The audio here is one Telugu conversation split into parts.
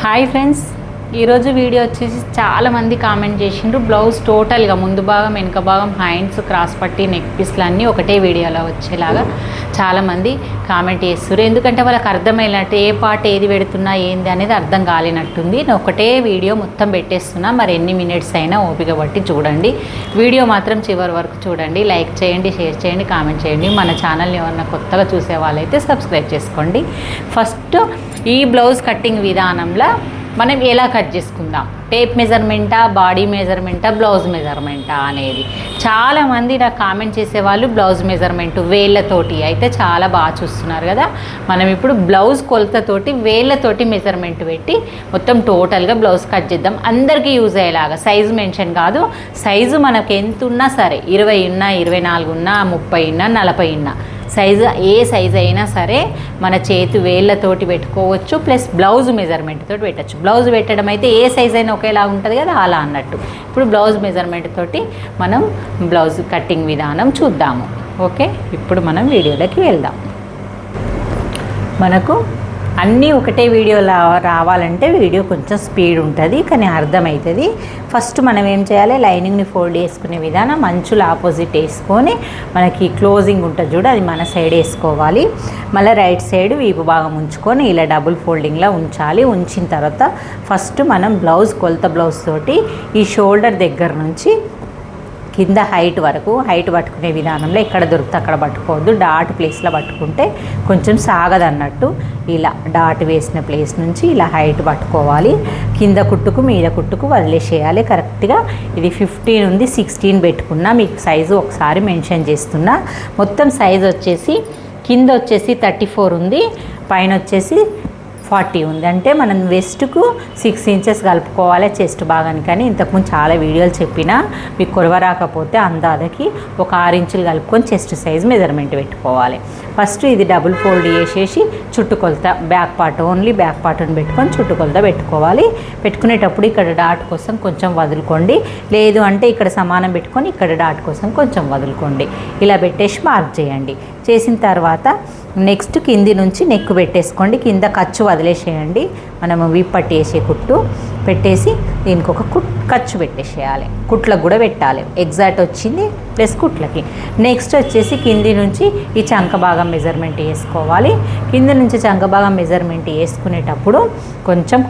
హాయ్ ఫ్రెండ్స్, ఈరోజు వీడియో వచ్చేసి చాలామంది కామెంట్ చేసిండ్రు. బ్లౌజ్ టోటల్గా ముందు భాగం వెనుక భాగం హ్యాండ్స్ క్రాస్ పట్టి నెక్ పీస్లు అన్నీ ఒకటే వీడియోలో వచ్చేలాగా చాలామంది కామెంట్ చేస్తారు. ఎందుకంటే వాళ్ళకి అర్థమైనట్టు ఏ పార్ట్ ఏది పెడుతున్నా ఏంది అనేది అర్థం కాలేనట్టుంది. నేను ఒకటే వీడియో మొత్తం పెట్టేస్తున్నా. మరి ఎన్ని మినిట్స్ అయినా ఓపిక పట్టి చూడండి. వీడియో మాత్రం చివరి వరకు చూడండి. లైక్ చేయండి, షేర్ చేయండి, కామెంట్ చేయండి. మన ఛానల్ని ఎవరన్నా కొత్తగా చూసే వాళ్ళైతే సబ్స్క్రైబ్ చేసుకోండి. ఫస్ట్ ఈ బ్లౌజ్ కటింగ్ విధానంలో మనం ఎలా కట్ చేసుకుందాం, టేప్ మెజర్మెంటా, బాడీ మెజర్మెంటా, బ్లౌజ్ మెజర్మెంటా అనేది చాలామంది నాకు కామెంట్ చేసేవాళ్ళు. బ్లౌజ్ మెజర్మెంట్ వేళ్ళతోటి అయితే చాలా బాగా చూస్తున్నారు కదా. మనం ఇప్పుడు బ్లౌజ్ కొలతతోటి వేళ్ళతోటి మెజర్మెంట్ పెట్టి మొత్తం టోటల్గా బ్లౌజ్ కట్ చేద్దాం. అందరికీ యూజ్ అయ్యేలాగా. సైజు మెన్షన్ కాదు, సైజు మనకు ఎంత ఉన్నా సరే, 20 ఉన్నా, 24 ఉన్నా, 30 ఉన్నా, 40 ఉన్నా, సైజు ఏ సైజు అయినా సరే మన చేతి వేళ్ళతోటి పెట్టుకోవచ్చు. ప్లస్ బ్లౌజ్ మెజర్మెంట్ తోటి పెట్టచ్చు. బ్లౌజ్ పెట్టడం అయితే ఏ సైజ్ అయినా ఒకేలా ఉంటుంది కదా, అలా అన్నట్టు. ఇప్పుడు బ్లౌజ్ మెజర్మెంట్ తోటి మనం బ్లౌజ్ కటింగ్ విధానం చూద్దాము. ఓకే, ఇప్పుడు మనం వీడియోలోకి వెళ్దాం. మనకు అన్నీ ఒకటే వీడియోలో రావాలంటే వీడియో కొంచెం స్పీడ్ ఉంటుంది, కానీ అర్థమవుతుంది. ఫస్ట్ మనం ఏం చేయాలి, లైనింగ్ని ఫోల్డ్ చేసుకునే విధానం అంచులు ఆపోజిట్ వేసుకొని మనకి క్లోజింగ్ ఉంటుంది చూడు, అది మన సైడ్ వేసుకోవాలి. మళ్ళీ రైట్ సైడ్ వీపు భాగం ఉంచుకొని ఇలా డబుల్ ఫోల్డింగ్లో ఉంచాలి. ఉంచిన తర్వాత ఫస్ట్ మనం బ్లౌజ్ కొలత బ్లౌజ్ తోటి ఈ షోల్డర్ దగ్గర నుంచి కింద హైట్ వరకు హైట్ పట్టుకునే విధానంలో ఎక్కడ దొరికితే అక్కడ పట్టుకోవద్దు. డాట్ ప్లేస్లో పట్టుకుంటే కొంచెం సాగదన్నట్టు. ఇలా డాట్ వేసిన ప్లేస్ నుంచి ఇలా హైట్ పట్టుకోవాలి. కింద కుట్టుకు మీద కుట్టుకు వదిలేసేయాలి కరెక్ట్గా. ఇది 15 ఉంది, 16 పెట్టుకున్నా. మీకు సైజు ఒకసారి మెన్షన్ చేస్తున్నా. మొత్తం సైజు వచ్చేసి కింద వచ్చేసి 34 ఉంది, పైన వచ్చేసి 40 ఉంది. అంటే మనం వెస్ట్కు 6 ఇంచెస్ కలుపుకోవాలి చెస్ట్ భాగానికి. కానీ ఇంతకుముందు చాలా వీడియోలు చెప్పినా మీకు కొరవరాకపోతే అందాదకి ఒక 6 ఇంచులు కలుపుకొని చెస్ట్ సైజ్ మెజర్మెంట్ పెట్టుకోవాలి. ఫస్ట్ ఇది డబుల్ ఫోల్డ్ చేసేసి చుట్టుకొలత బ్యాక్ పార్ట్, ఓన్లీ బ్యాక్ పార్ట్ని పెట్టుకొని చుట్టుకొలత పెట్టుకోవాలి. పెట్టుకునేటప్పుడు ఇక్కడ డాట్ కోసం కొంచెం వదులుకోండి, లేదు అంటే ఇక్కడ సమానం పెట్టుకొని ఇక్కడ డాట్ కోసం కొంచెం వదులుకోండి. ఇలా పెట్టేసి మార్క్ చేయండి. చేసిన తర్వాత నెక్స్ట్ కింది నుంచి నెక్ పెట్టేసుకోండి. కింద ఖర్చు వదిలేసేయండి. మనము వీపట్టి వేసే కుట్టు పెట్టేసి దీనికి ఒక ఖర్చు పెట్టేసేయాలి. కుట్లకు కూడా పెట్టాలి. ఎగ్జాక్ట్ వచ్చింది ప్లస్ కుట్లకి. నెక్స్ట్ వచ్చేసి కింది నుంచి ఈ చంక భాగం మెజర్మెంట్ వేసుకోవాలి. కింది నుంచి చంక భాగం మెజర్మెంట్ వేసుకునేటప్పుడు కొంచెం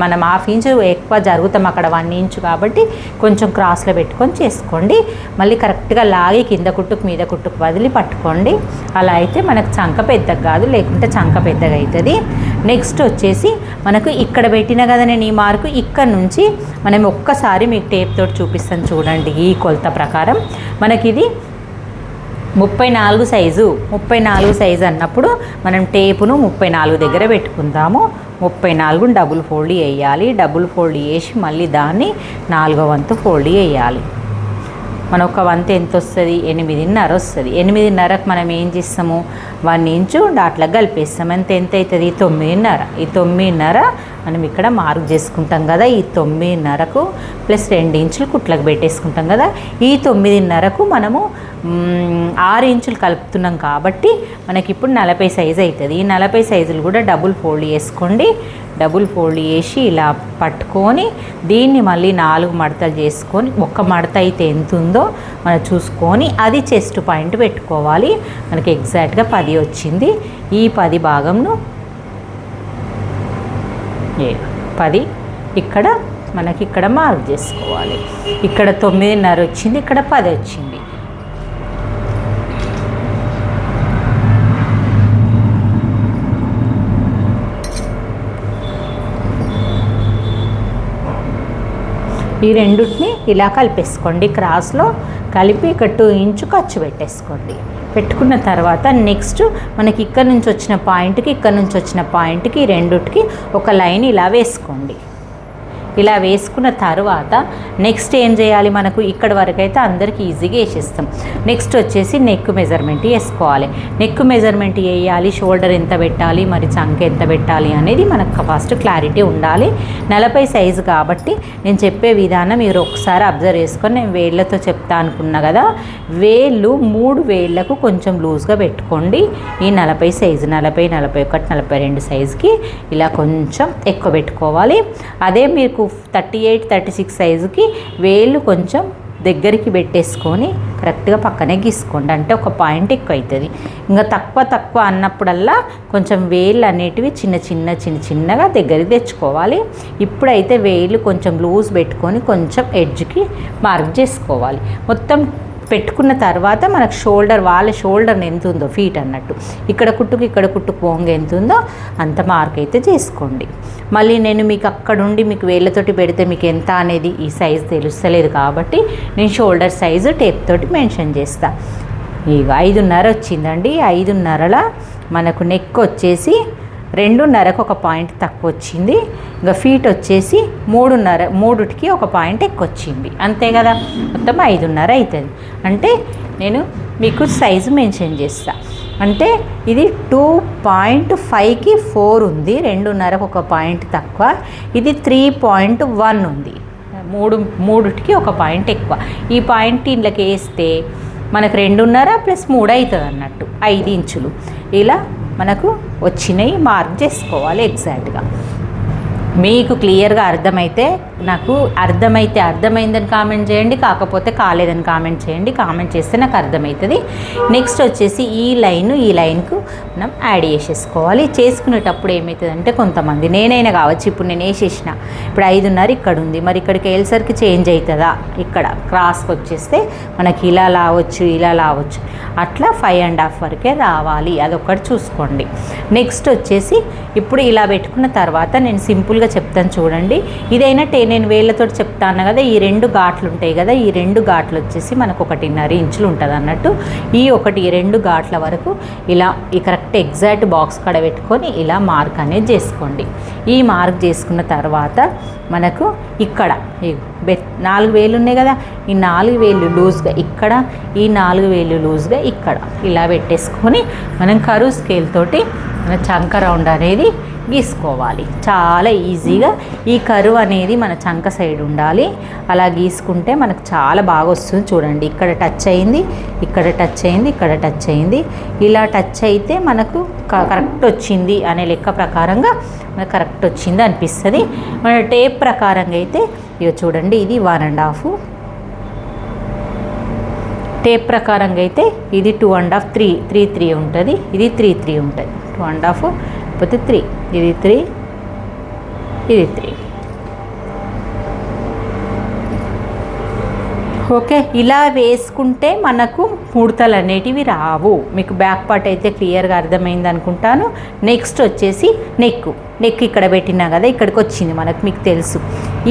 మనం 1/2 ఇంచు ఎక్కువ జరుగుతాం అక్కడ, 1 ఇంచు కాబట్టి కొంచెం క్రాస్లో పెట్టుకొని చేసుకోండి. మళ్ళీ కరెక్ట్గా లాగి కింద కుట్టుకు మీద కుట్టుకు వదిలి పట్టుకోండి. అలా అయితే మనకు చంక పెద్దగా కాదు, లేకుంటే చంక పెద్దగా అవుతుంది. నెక్స్ట్ వచ్చేసి మనకు ఇక్కడ పెట్టిన కదా నేను ఈ మార్కు, ఇక్కడ నుంచి మనం ఒక్కసారి మీకు టేప్ తోటి చూపిస్తాను చూడండి. ఈ కొలత ప్రకారం మనకి ఇది 34 సైజు. 34 సైజు అన్నప్పుడు మనం టేపును 34 దగ్గర పెట్టుకుందాము. 34 డబుల్ ఫోల్డ్ వేయాలి. డబుల్ ఫోల్డ్ వేసి మళ్ళీ దాన్ని 4వ వంతు ఫోల్డ్ వేయాలి. మన ఒక వంతు ఎంత వస్తుంది, 8.5 వస్తుంది. 8.5కు మనం ఏం చేస్తాము, 1 ఇంచు డాట్లకు కలిపేస్తాం. ఎంత అవుతుంది, 9.5. ఈ 9.5 మనం ఇక్కడ మార్క్ చేసుకుంటాం కదా. ఈ 9.5కు ప్లస్ 2 ఇంచులు కుట్లకు పెట్టేసుకుంటాం కదా. ఈ 9.5కు మనము 6 ఇంచులు కలుపుతున్నాం కాబట్టి మనకి ఇప్పుడు 40 సైజు అవుతుంది. ఈ 40 సైజులు కూడా డబుల్ ఫోల్డ్ చేసుకోండి. డబుల్ ఫోల్డ్ చేసి ఇలా పట్టుకొని దీన్ని మళ్ళీ 4 మడతలు చేసుకొని, ఒక్క మడత అయితే ఎంత ఉందో మనం చూసుకొని అది చెస్ట్ పాయింట్ పెట్టుకోవాలి. మనకి ఎగ్జాక్ట్గా 10 వచ్చింది. ఈ 10 భాగంను 10 ఇక్కడ మనకి ఇక్కడ మార్క్ చేసుకోవాలి. ఇక్కడ 9.5 వచ్చింది, ఇక్కడ 10 వచ్చింది. ఈ రెండుని ఇలా కలిపేసుకోండి. క్రాస్లో కలిపి ఇక్కడ 2 ఇంచు ఖర్చు పెట్టేసుకోండి. పెట్టుకున్న తర్వాత నెక్స్ట్ మనకి ఇక్కడ నుంచి వచ్చిన పాయింట్కి, ఇక్కడ నుంచి వచ్చిన పాయింట్కి, ఈ రెండుకి ఒక లైన్ ఇలా వేసుకోండి. ఇలా వేసుకున్న తర్వాత నెక్స్ట్ ఏం చేయాలి, మనకు ఇక్కడ వరకు అయితే అందరికీ ఈజీగా వేసేస్తాం. నెక్స్ట్ వచ్చేసి నెక్ మెజర్మెంట్ వేసుకోవాలి. నెక్ మెజర్మెంట్ వేయాలి, షోల్డర్ ఎంత పెట్టాలి, మరి చంక ఎంత పెట్టాలి అనేది మనకు ఫస్ట్ క్లారిటీ ఉండాలి. 40 సైజు కాబట్టి నేను చెప్పే విధానం మీరు ఒకసారి అబ్జర్వ్ చేసుకొని, నేను వేళ్ళతో చెప్తా అనుకున్నా కదా, వేళ్ళు 3 వేళ్ళకు కొంచెం లూజ్గా పెట్టుకోండి. ఈ 40 సైజు 40, 41, 42 సైజుకి ఇలా కొంచెం ఎక్కువ పెట్టుకోవాలి. అదే మీకు 38, 36 సైజుకి వేళ్ళు కొంచెం దగ్గరికి పెట్టేసుకొని కరెక్ట్గా పక్కనే గీసుకోండి. అంటే ఒక పాయింట్ ఎక్కువ అవుతుంది. ఇంకా తక్కువ అన్నప్పుడల్లా కొంచెం వేళ్ళు అనేటివి చిన్నగా దగ్గరికి తెచ్చుకోవాలి. ఇప్పుడైతే వేళ్ళు కొంచెం లూజ్ పెట్టుకొని కొంచెం ఎడ్జ్కి మార్క్ చేసుకోవాలి. మొత్తం పెట్టుకున్న తర్వాత మనకు వాళ్ళ షోల్డర్ ఎంత ఉందో, ఫీట్ అన్నట్టు ఇక్కడ కుట్టుకు పోంగ ఎంత ఉందో అంత మార్క్ అయితే చేసుకోండి. మళ్ళీ నేను మీకు అక్కడుండి మీకు వేళ్ళతోటి పెడితే మీకు ఎంత అనేది ఈ సైజు తెలుస్తలేదు కాబట్టి నేను షోల్డర్ సైజు టేప్ తోటి మెన్షన్ చేస్తా. ఇక 5.5 వచ్చిందండి. 5.5ల మనకు నెక్ వచ్చేసి 2.5కు ఒక పాయింట్ తక్కువ వచ్చింది. ఇంకా ఫీట్ వచ్చేసి 3.5కి ఒక పాయింట్ ఎక్కువ వచ్చింది. అంతే కదా, మొత్తం 5.5 అవుతుంది. అంటే నేను మీకు సైజు మెన్షన్ చేస్తా. అంటే ఇది 2.5కి 4 ఉంది, 2.5కు ఒక పాయింట్ తక్కువ. ఇది 3.1 ఉంది, 3కి ఒక పాయింట్ ఎక్కువ. ఈ పాయింట్ ఇంట్లోకి వేస్తే మనకు 2.5 + 3 అవుతుంది అన్నట్టు, 5 ఇంచులు. ఇలా మనకు వచ్చినాయి మార్క్ చేసుకోవాలి ఎగ్జాక్ట్గా. మీకు క్లియర్గా అర్థమైతే నాకు అర్థమైందని కామెంట్ చేయండి, కాకపోతే కాలేదని కామెంట్ చేయండి. కామెంట్ చేస్తే నాకు అర్థమవుతుంది. నెక్స్ట్ వచ్చేసి ఈ లైన్కు మనం యాడ్ చేసేసుకోవాలి. చేసుకునేటప్పుడు ఏమవుతుందంటే కొంతమంది, నేనైనా కావచ్చు, ఇప్పుడు నేను వేసేసిన, ఇప్పుడు 5.5 ఇక్కడ ఉంది, మరి ఇక్కడికి వెళ్ళేసరికి చేంజ్ అవుతుందా, ఇక్కడ క్రాస్కి వచ్చేస్తే మనకి ఇలా లావచ్చు, అట్లా 5.5 వరకే రావాలి. అదొక్కటి చూసుకోండి. నెక్స్ట్ వచ్చేసి ఇప్పుడు ఇలా పెట్టుకున్న తర్వాత నేను సింపుల్గా చెప్తాను చూడండి. ఇదైనా నేను వేళ్ళతో చెప్తాను కదా, ఈ 2 ఘాట్లు ఉంటాయి కదా, ఈ 2 ఘాట్లు వచ్చేసి మనకు 1.5 ఇంచులు ఉంటుంది అన్నట్టు. ఈ 2 ఘాట్ల వరకు ఇలా ఈ కరెక్ట్ ఎగ్జాక్ట్ బాక్స్ కాడ పెట్టుకొని ఇలా మార్క్ అనేది చేసుకోండి. ఈ మార్క్ చేసుకున్న తర్వాత మనకు ఇక్కడ 4 వేలు ఉన్నాయి కదా, ఈ 4 వేలు లూజ్గా ఇక్కడ, ఈ 4 వేలు లూజ్గా ఇక్కడ ఇలా పెట్టేసుకొని మనం కరువు స్కేల్ తోటి మన చంక రౌండ్ అనేది గీసుకోవాలి. చాలా ఈజీగా ఈ కరువు అనేది మన చంక సైడ్ ఉండాలి. అలా గీసుకుంటే మనకు చాలా బాగా వస్తుంది. చూడండి, ఇక్కడ టచ్ అయింది, ఇక్కడ టచ్ అయింది, ఇక్కడ టచ్ అయింది. ఇలా టచ్ అయితే మనకు కరెక్ట్ వచ్చింది అనే లెక్క ప్రకారంగా మనకు కరెక్ట్ వచ్చింది అనిపిస్తుంది. మన టేప్ ప్రకారంగా అయితే ఇక చూడండి, ఇది 1.5, టేప్ ప్రకారంగా అయితే ఇది 2.5, 3 ఉంటుంది, ఇది 3 ఉంటుంది. 2.5 లేకపోతే 3, ఇది 3, ఇది 3. ఓకే, ఇలా వేసుకుంటే మనకు ముడతలు అనేటివి రావు. మీకు బ్యాక్ పార్ట్ అయితే క్లియర్గా అర్థమైంది అనుకుంటాను. నెక్స్ట్ వచ్చేసి నెక్ ఇక్కడ పెట్టినా కదా, ఇక్కడికి వచ్చింది మనకు, మీకు తెలుసు.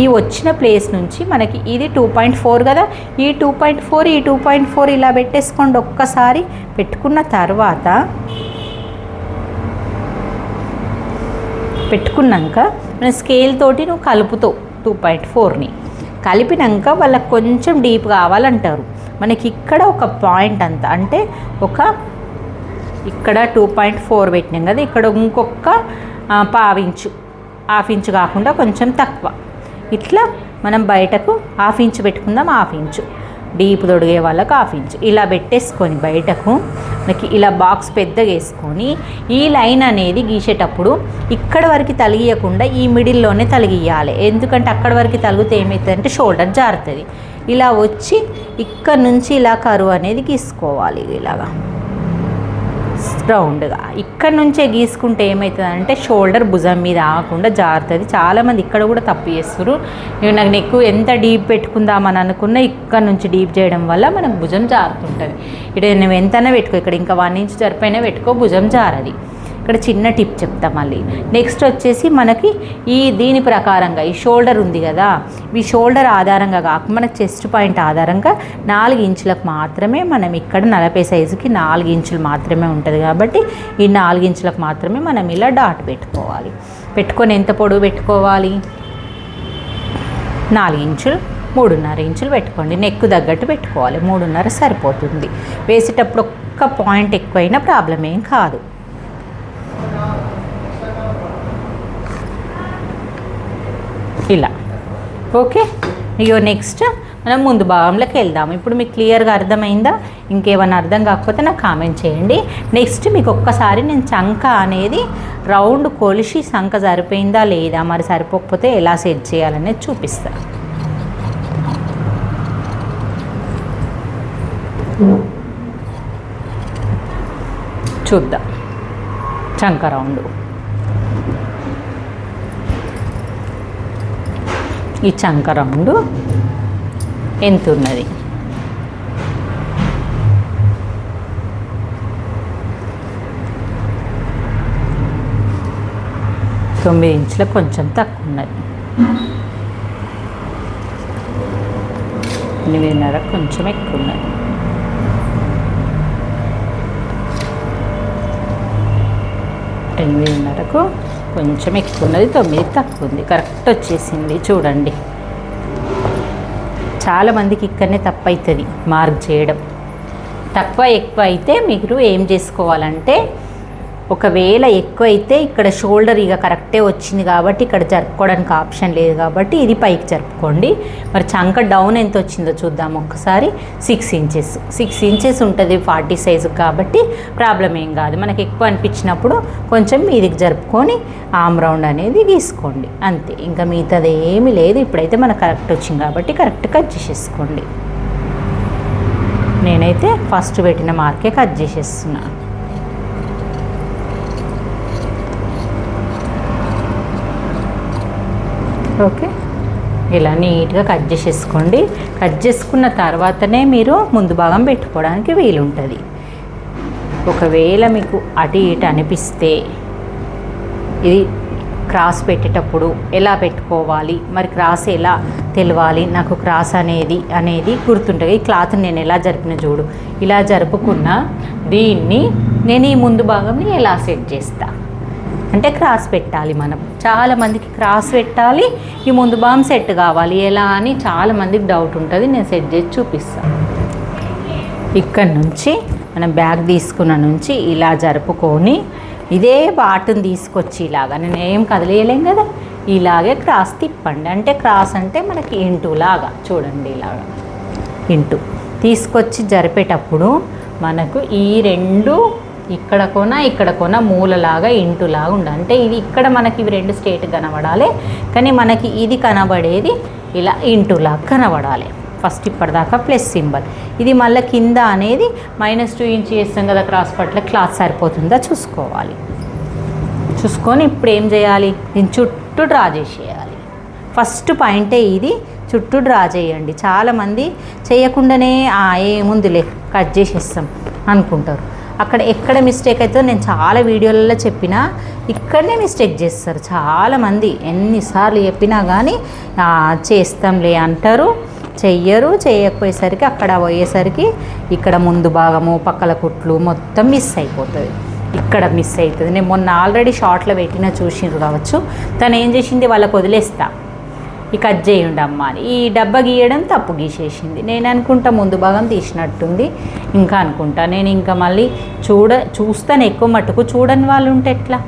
ఈ వచ్చిన ప్లేస్ నుంచి మనకి ఇది 2.4 కదా, ఈ 2.4 ఇలా పెట్టేసుకోండి. ఒక్కసారి పెట్టుకున్న తర్వాత పెట్టుకున్నాక మన స్కేల్ తోటి నువ్వు కలుపుతావు 2.4ని. కలిపినాక వాళ్ళకి కొంచెం డీప్ కావాలంటారు. మనకి ఇక్కడ ఒక పాయింట్ అంత, అంటే ఇక్కడ 2.4 పెట్టినాం కదా, ఇక్కడ ఇంకొక 1/2 ఇంచు కాకుండా కొంచెం తక్కువ, ఇట్లా మనం బయటకు 1/2 ఇంచు పెట్టుకుందాం. 1/2 ఇంచు డీప్ తొడిగే వాళ్ళకు 1/2 ఇంచు ఇలా పెట్టేసుకొని బయటకు మనకి ఇలా బాక్స్ పెద్దగా వేసుకొని ఈ లైన్ అనేది గీసేటప్పుడు ఇక్కడ వరకు తలిగియకుండా ఈ మిడిల్లోనే తలిగియాలి. ఎందుకంటే అక్కడ వరకు తలిగితే ఏమవుతుందంటే షోల్డర్ జారుతుంది. ఇలా వచ్చి ఇక్కడ నుంచి ఇలా కరువు అనేది గీసుకోవాలి. ఇలాగా రౌండ్గా ఇక్కడ నుంచే గీసుకుంటే ఏమవుతుందంటే షోల్డర్ భుజం మీద ఆగకుండా జారుతుంది. చాలామంది ఇక్కడ కూడా తప్పు చేస్తారు. నాకు నెక్ ఎంత డీప్ పెట్టుకుందామని అనుకున్నా ఇక్కడ నుంచి డీప్ చేయడం వల్ల మనకు భుజం జారుతుంటుంది. ఇక్కడ నువ్వు ఎంతైనా పెట్టుకో, ఇక్కడ ఇంకా 1 ఇంచ్ జరిపోయినా పెట్టుకో, భుజం జారది. ఇక్కడ చిన్న టిప్ చెప్తా మళ్ళీ. నెక్స్ట్ వచ్చేసి మనకి దీని ప్రకారంగా ఈ షోల్డర్ ఉంది కదా, ఈ షోల్డర్ ఆధారంగా కాకుండా మనకి చెస్ట్ పాయింట్ ఆధారంగా 4 ఇంచులకు మాత్రమే మనం ఇక్కడ 40 సైజుకి 4 ఇంచులు మాత్రమే ఉంటుంది కాబట్టి ఈ 4 ఇంచులకు మాత్రమే మనం ఇలా డాట్ పెట్టుకోవాలి. పెట్టుకొని ఎంత పొడవు పెట్టుకోవాలి, 4 ఇంచులు 3.5 ఇంచులు పెట్టుకోండి. నెక్ తగ్గట్టు పెట్టుకోవాలి. 3.5 సరిపోతుంది. వేసేటప్పుడు ఒక్క పాయింట్ ఎక్కువైనా ప్రాబ్లం ఏం కాదు. ఇలా ఓకే. ఇగో నెక్స్ట్ మనం ముందు భాగంలోకి వెళ్దాము. ఇప్పుడు మీకు క్లియర్గా అర్థమైందా? ఇంకేమైనా అర్థం కాకపోతే నాకు కామెంట్ చేయండి. నెక్స్ట్ మీకు ఒక్కసారి నేను చంక అనేది రౌండ్ కొలిసి చంక సరిపోయిందా లేదా, మరి సరిపోకపోతే ఎలా సెట్ చేయాలనేది చూపిస్తాను. చూద్దాం. చంక రౌండ్ ఈ చంక రౌండ్ ఎంత ఉన్నది? 9 ఇంచుల కొంచెం తక్కువ ఉన్నది. 8.5 కొంచెం ఎక్కువ ఉన్నది. 8.5కు కొంచెం ఎక్కువ ఉన్నది. 9 తక్కువ ఉంది. కరెక్ట్ వచ్చేసింది. చూడండి, చాలామందికి ఇక్కడనే తప్పు అవుతుంది మార్క్ చేయడం. తక్కువ ఎక్కువ అయితే మీరు ఏం చేసుకోవాలంటే, ఒకవేళ ఎక్కువ అయితే ఇక్కడ షోల్డర్ ఇక కరెక్టే వచ్చింది కాబట్టి ఇక్కడ జరుపుకోవడానికి ఆప్షన్ లేదు కాబట్టి ఇది పైకి జరుపుకోండి. మరి చంక డౌన్ ఎంత వచ్చిందో చూద్దాం ఒకసారి. 6 ఇంచెస్. 6 ఇంచెస్ ఉంటుంది 40 సైజు కాబట్టి ప్రాబ్లం ఏం కాదు. మనకి ఎక్కువ అనిపించినప్పుడు కొంచెం మీదికి జరుపుకొని ఆమ్ రౌండ్ అనేది గీసుకోండి, అంతే. ఇంకా మిగతాది ఏమీ లేదు. ఇప్పుడైతే మనకు కరెక్ట్ వచ్చింది కాబట్టి కరెక్ట్ కట్ చేసేసుకోండి. నేనైతే ఫస్ట్ పెట్టిన మార్కే కట్ చేసేస్తున్నాను. ఓకే, ఇలా నీట్గా కట్ చేసేసుకోండి. కట్ చేసుకున్న తర్వాతనే మీరు ముందు భాగం పెట్టుకోవడానికి వీలుంటుంది. ఒకవేళ మీకు అటు ఇటు అనిపిస్తే ఇది క్రాస్ పెట్టేటప్పుడు ఎలా పెట్టుకోవాలి, మరి క్రాస్ ఎలా తెలవాలి, నాకు క్రాస్ అనేది గుర్తుంటుంది. ఈ క్లాత్ నేను ఎలా జరిపిన చూడు, ఇలా జరుపుకున్న దీన్ని నేను ఈ ముందు భాగంని ఎలా సెట్ చేస్తా అంటే క్రాస్ పెట్టాలి. మనం చాలామందికి క్రాస్ పెట్టాలి, ఈ ముందు భాగం సెట్ కావాలి ఎలా అని చాలామందికి డౌట్ ఉంటుంది. నేను సెట్ చేసి చూపిస్తాను. ఇక్కడ నుంచి మనం బ్యాగ్ తీసుకున్న నుంచి ఇలా జరుపుకొని ఇదే బాటుని తీసుకొచ్చి ఇలాగా, నేను ఏం కదిలేయలేం కదా, ఇలాగే క్రాస్ తిప్పండి. అంటే క్రాస్ అంటే మనకి ఇంటూ లాగా చూడండి, ఇలాగా ఇంటూ తీసుకొచ్చి జరిపేటప్పుడు మనకు ఈ రెండు ఇక్కడ కొన మూలలాగా ఇంటులాగా ఉండాలి. అంటే ఇది ఇక్కడ మనకి ఇవి రెండు స్ట్రేట్ కనబడాలి, కానీ మనకి ఇది కనబడేది ఇలా ఇంటులాగా కనబడాలి. ఫస్ట్ ఇప్పటిదాకా ప్లస్ సింబల్, ఇది మళ్ళీ కింద అనేది -2 ఇంచ్ చేస్తాం కదా క్రాస్ పట్ల, క్లాత్ సరిపోతుందా చూసుకోవాలి. చూసుకొని ఇప్పుడు ఏం చేయాలి, దీని చుట్టూ డ్రా చేసేయాలి. ఫస్ట్ పాయింటే ఇది, చుట్టూ డ్రా చేయండి. చాలామంది చేయకుండానే ఏముందిలే కట్ చేసేస్తాం అనుకుంటారు. అక్కడ ఎక్కడ మిస్టేక్ అవుతుందో నేను చాలా వీడియోలలో చెప్పినా, ఇక్కడనే మిస్టేక్ చేస్తారు చాలామంది. ఎన్నిసార్లు చెప్పినా కానీ చేస్తాంలే అంటారు, చెయ్యరు. చేయకపోయేసరికి అక్కడ పోయేసరికి ఇక్కడ ముందు భాగము పక్కల కుట్లు మొత్తం మిస్ అయిపోతుంది. ఇక్కడ మిస్ అవుతుంది. నేను మొన్న ఆల్రెడీ షార్ట్లో పెట్టినా చూసిండ్రు కావచ్చు. తను ఏం చేసింది, వాళ్ళకు వదిలేస్తా ఈ కట్ చేయండి అమ్మ అని, ఈ డబ్బా గీయడం తప్పు గీసేసింది. నేను అనుకుంటా ముందు భాగం తీసినట్టుంది ఇంకా అనుకుంటా. నేను ఇంకా మళ్ళీ చూస్తాను ఎక్కువ మట్టుకు, చూడని వాళ్ళు ఉంటే ఎట్లా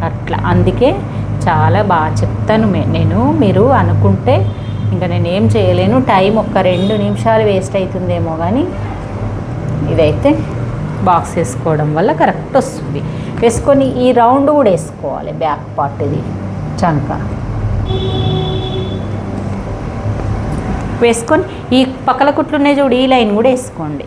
అట్లా. అందుకే చాలా బాగా చెప్తాను నేను. మీరు అనుకుంటే ఇంకా నేను ఏం చేయలేను. టైం ఒక్క 2 నిమిషాలు వేస్ట్ అవుతుందేమో, కానీ ఇదైతే బాక్స్ వేసుకోవడం వల్ల కరెక్ట్ వస్తుంది. వేసుకొని ఈ రౌండ్ కూడా వేసుకోవాలి. బ్యాక్ పార్ట్ ఇది చంక వేసుకొని ఈ పక్కల కుట్లు ఉన్నాయి చూడు, ఈ లైన్ కూడా వేసుకోండి.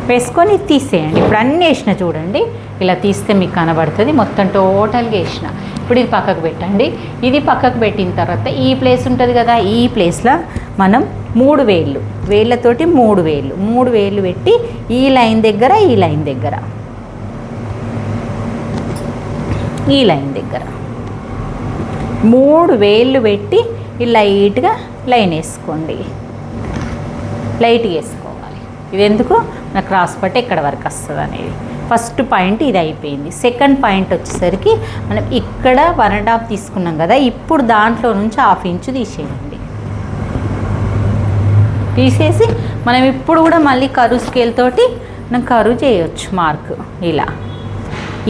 వేసుకొని తీసేయండి. ఇప్పుడు అన్నీ వేసిన చూడండి, ఇలా తీస్తే మీకు కనబడుతుంది. మొత్తం టోటల్గా వేసిన. ఇప్పుడు ఇది పక్కకు పెట్టండి. ఇది పక్కకు పెట్టిన తర్వాత ఈ ప్లేస్ ఉంటుంది కదా, ఈ ప్లేస్లో మనం 3 వేళ్ళతోటి 3 వేళ్ళు పెట్టి ఈ లైన్ దగ్గర ఈ లైన్ దగ్గర 3 వేళ్ళు పెట్టి ఈ లైట్గా లైన్ వేసుకోండి. లైట్గా వేసుకోవాలి. ఇది ఎందుకు, నా క్రాస్ పట్టి ఎక్కడ వరకు వస్తుంది అనేది. ఫస్ట్ పాయింట్ ఇది అయిపోయింది. సెకండ్ పాయింట్ వచ్చేసరికి మనం ఇక్కడ 1.5 తీసుకున్నాం కదా, ఇప్పుడు దాంట్లో నుంచి 1/2 ఇంచు తీసేయండి. తీసేసి మనం ఇప్పుడు కూడా మళ్ళీ కరువు స్కేల్ తోటి మనం కరువు చేయొచ్చు మార్క్. ఇలా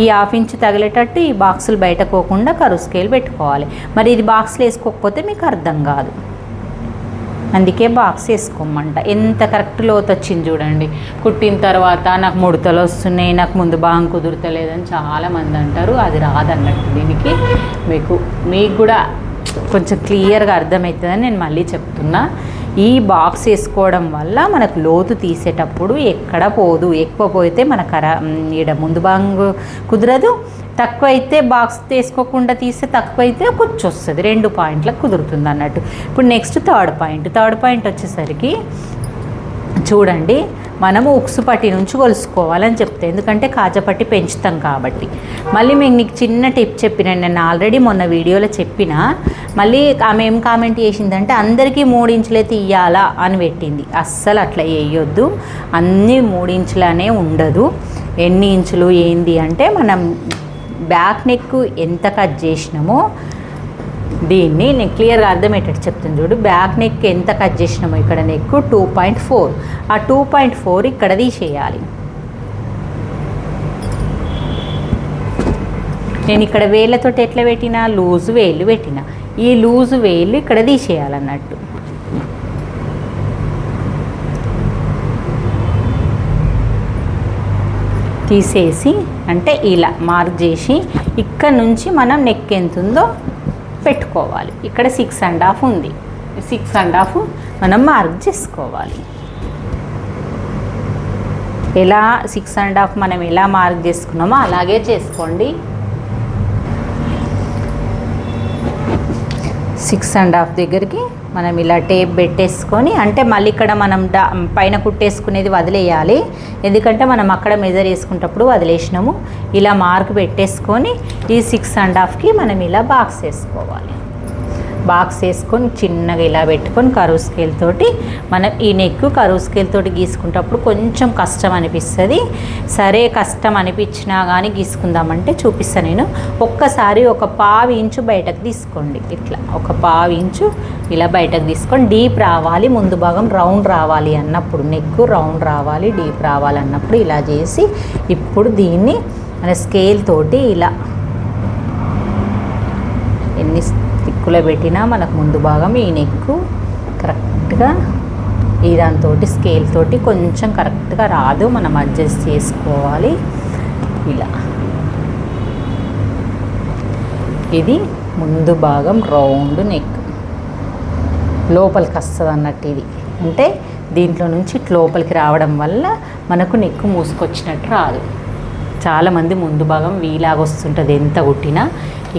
ఈ 1/2 ఇంచు తగిలేటట్టు ఈ బాక్సులు బయట పోకుండా కరువు స్కేల్ పెట్టుకోవాలి. మరి ఇది బాక్స్లో వేసుకోకపోతే మీకు అర్థం కాదు, అందుకే బాక్స్ వేసుకోమంట. ఎంత కరెక్ట్ లోతు వచ్చింది చూడండి. కుట్టిన తర్వాత నాకు ముడతలు వస్తున్నాయి, నాకు ముందు భాగం కుదురుతలేదని చాలామంది అంటారు. అది రాదన్నట్టు దీనికి. మీకు కూడా కొంచెం క్లియర్గా అర్థమవుతుందని నేను మళ్ళీ చెప్తున్నా. ఈ బాక్స్ వేసుకోవడం వల్ల మనకు లోతు తీసేటప్పుడు ఎక్కడ పోదు. ఎక్కువ పోతే మన ఈడ ముందు భాగం కుదరదు, తక్కువ అయితే బాక్స్ వేసుకోకుండా తీస్తే తక్కువ అయితే కొంచెం వస్తుంది. 2 పాయింట్లకు కుదురుతుంది అన్నట్టు. ఇప్పుడు నెక్స్ట్ థర్డ్ పాయింట్ వచ్చేసరికి చూడండి, మనము ఉక్సు పట్టి నుంచి కొలుసుకోవాలని చెప్తే, ఎందుకంటే కాజపట్టి పెంచుతాం కాబట్టి. మళ్ళీ నీకు చిన్న టిప్ చెప్పిన, నేను ఆల్రెడీ మొన్న వీడియోలో చెప్పిన. మళ్ళీ ఆమె ఏం కామెంట్ చేసిందంటే అందరికీ 3 ఇంచులే తీయాలా అని పెట్టింది. అస్సలు అట్లా వేయొద్దు, అన్నీ 3 ఇంచులనే ఉండదు. ఎన్ని ఇంచులు ఏంది అంటే మనం బ్యాక్ నెక్ ఎంత కట్ చేసినామో దీన్ని నేను క్లియర్గా అర్థమయ్యేటట్టు చెప్తాను చూడు. బ్యాక్ నెక్ ఎంత కట్ చేసినామో ఇక్కడ నెక్ 2.4, ఆ 2.4 ఇక్కడ తీసేయాలి. నేను ఇక్కడ వేళ్ళతో ఎట్లా పెట్టినా, లూజు వేళ్ళు పెట్టిన, ఈ లూజు వేళ్ళు ఇక్కడ తీసేయాలన్నట్టు. తీసేసి అంటే ఇలా మార్క్ చేసి ఇక్కడ నుంచి మనం నెక్ ఎంత ఉందో పెట్టుకోవాలి. ఇక్కడ 6.5 ఉంది, 6.5 మనం మార్క్ చేసుకోవాలి. ఎలా 6.5 మనం ఎలా మార్క్ చేసుకున్నామో అలాగే చేసుకోండి. 6.5 దగ్గరికి మనం ఇలా టేప్ పెట్టేసుకొని, అంటే మళ్ళీ ఇక్కడ మనం పైన కుట్టేసుకునేది వదిలేయాలి, ఎందుకంటే మనం అక్కడ మెజర్ వేసుకునేటప్పుడు వదిలేసినాము. ఇలా మార్క్ పెట్టేసుకొని ఈ 6.5కి మనం ఇలా బాక్స్ వేసుకోవాలి. బాక్స్ వేసుకొని చిన్నగా ఇలా పెట్టుకొని కరువు స్కేల్ తోటి మనం ఈ నెక్ కరువు స్కేల్ తోటి గీసుకునేటప్పుడు కొంచెం కష్టం అనిపిస్తుంది. సరే కష్టం అనిపించినా కానీ గీసుకుందామంటే చూపిస్తాను నేను. ఒక్కసారి ఒక 1/2 ఇంచు బయటకు తీసుకోండి. ఇట్లా ఒక 1/2 ఇంచు ఇలా బయటకు తీసుకొని డీప్ రావాలి, ముందు భాగం రౌండ్ రావాలి అన్నప్పుడు, నెక్ రౌండ్ రావాలి, డీప్ రావాలన్నప్పుడు ఇలా చేసి ఇప్పుడు దీన్ని మన స్కేల్ తోటి ఇలా ఎన్ని తిక్కులో పెట్టినా మనకు ముందు భాగం ఈ నెక్ కరెక్ట్గా ఈ దాంతో స్కేల్ తోటి కొంచెం కరెక్ట్గా రాదు, మనం అడ్జస్ట్ చేసుకోవాలి. ఇలా ఇది ముందు భాగం రౌండ్ నెక్ లోపలికి వస్తుంది అన్నట్టు. ఇది అంటే దీంట్లో నుంచి లోపలికి రావడం వల్ల మనకు నెక్ మూసుకొచ్చినట్టు రాదు. చాలామంది ముందు భాగం వీలాగా వస్తుంటుంది ఎంత కుట్టినా.